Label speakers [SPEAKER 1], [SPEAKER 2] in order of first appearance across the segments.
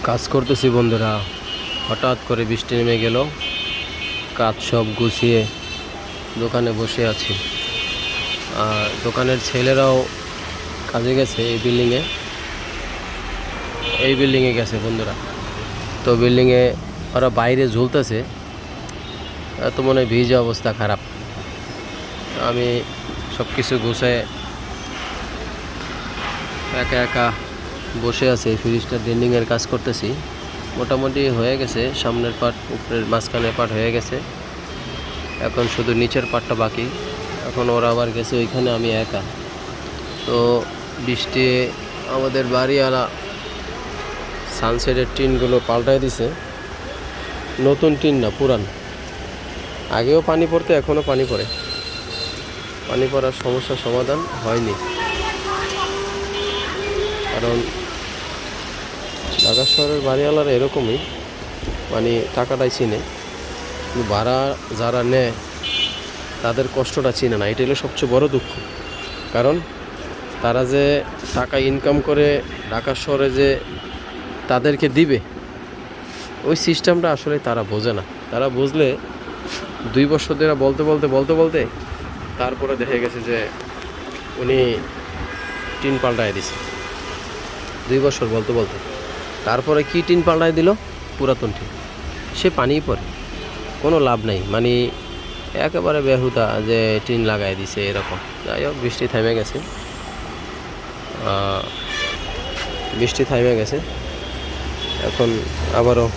[SPEAKER 1] কাজ করতেছি বন্ধুরা, হঠাৎ করে বৃষ্টি নেমে গেল। কাজ সব গুছিয়ে দোকানে বসে আছি। আর দোকানের ছেলেরাও কাজে গেছে। এই বিল্ডিংয়ে গেছে বন্ধুরা। তো বিল্ডিংয়ে ওরা বাইরে ঝুলতেছে, এত মনে হয় ভিজে অবস্থা খারাপ। আমি সব কিছু গুছায় একা একা বসে আছে। ফ্রিজটা ডেন্ডিংয়ের কাজ করতেছি। মোটামুটি হয়ে গেছে, সামনের পার্ট, উপরের মাঝখানের পার্ট হয়ে গেছে। এখন শুধু নিচের পার্টটা বাকি। এখন ওরা আবার গেছে ওইখানে, আমি একা। তো বৃষ্টি আমাদের বাড়িওয়ালা সানসেটের টিনগুলো পাল্টাই দিছে। নতুন টিন না, পুরান। আগেও পানি পড়তে, এখনও পানি পড়ে। পানি পড়ার সমস্যার সমাধান হয়নি, কারণ ঢাকা শহরের বাড়িওয়ালারা এরকমই, মানে টাকাটাই চিনে, কিন্তু ভাড়া যারা নেয় তাদের কষ্টটা চিনে না। এটা হলো সবচেয়ে বড় দুঃখ। কারণ তারা যে টাকা ইনকাম করে ঢাকা শহরে যে তাদেরকে দিবে, ওই সিস্টেমটা আসলে তারা বোঝে না। তারা বুঝলে 2 বছর ধরে বলতে তারপরে দেখে গেছে যে উনি টিন পাল্টায় দিছে। 2 বছর বলতে তারপরে কি টিন পাল্টায় দিল? পুরাতন টিন। সে পানিই পড়ে, কোনো লাভ নেই। মানে একেবারে বেহুদা যে টিন লাগাই দিছে এরকম। যাই হোক, বৃষ্টি থেমে গেছে। এখন আবারও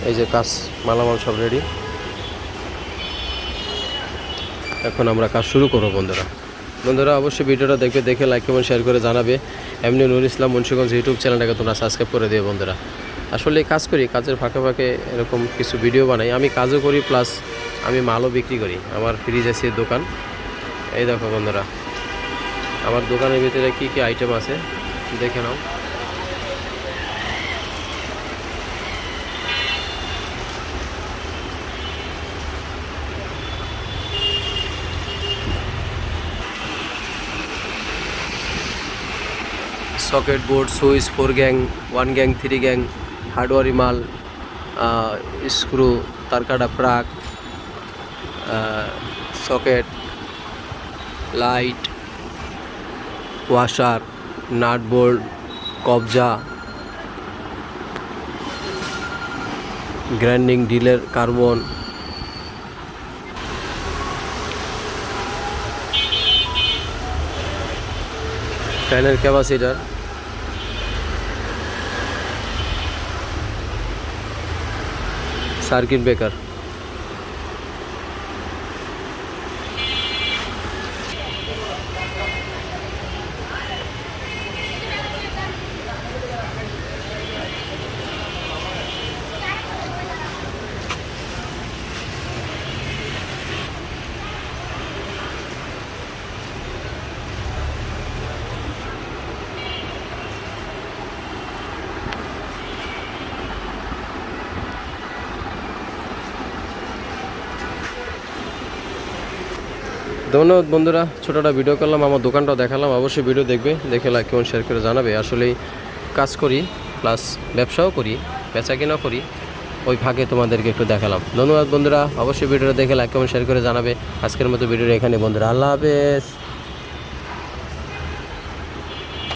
[SPEAKER 1] এই যে কাজ, মালামাল সব রেডি। এখন আমরা কাজ শুরু করবো বন্ধুরা। অবশ্যই ভিডিওটা দেখে লাইক কমেন্ট শেয়ার করে জানাবে। এমনি নুর ইসলাম মুন্সিগঞ্জ ইউটিউব চ্যানেলটাকে তোমরা সাবস্ক্রাইব করে দিও বন্ধুরা। আসলে কাজ করি, কাজের ফাঁকে এরকম কিছু ভিডিও বানাই। আমি কাজও করি, প্লাস আমি মালও বিক্রি করি। আমার ফ্রিজ আছে দোকান। এই দেখো বন্ধুরা, আমার দোকানের ভিতরে কি কি আইটেম আছে দেখে নাও। Socket, board, switch, 4 gang, 1 gang, 3 gang, হার্ডওয়ারি মাল, স্ক্রু, তারকাটা, plug, socket, light, washer, nut bolt, কবজা, গ্রাইন্ডিং ডিলের কার্বন, ফ্যানের ক্যাপাসিটার, সার্কিট ব্রেকার। ধন্যবাদ বন্ধুরা, ছোটোটা ভিডিও করলাম, আমার দোকানটাও দেখালাম। অবশ্যই ভিডিও দেখে লাইক কমেন্ট শেয়ার করে জানাবে। আসলেই কাজ করি, প্লাস ব্যবসাও করি, বেচা কিনাও করি। ওই ফাঁকে তোমাদেরকে একটু দেখালাম। ধন্যবাদ বন্ধুরা, অবশ্যই ভিডিওটা দেখে লাইক কমেন্ট শেয়ার করে জানাবে। আজকের মতো ভিডিওটা এখানে বন্ধুরা, আল্লাহ হাফেজ।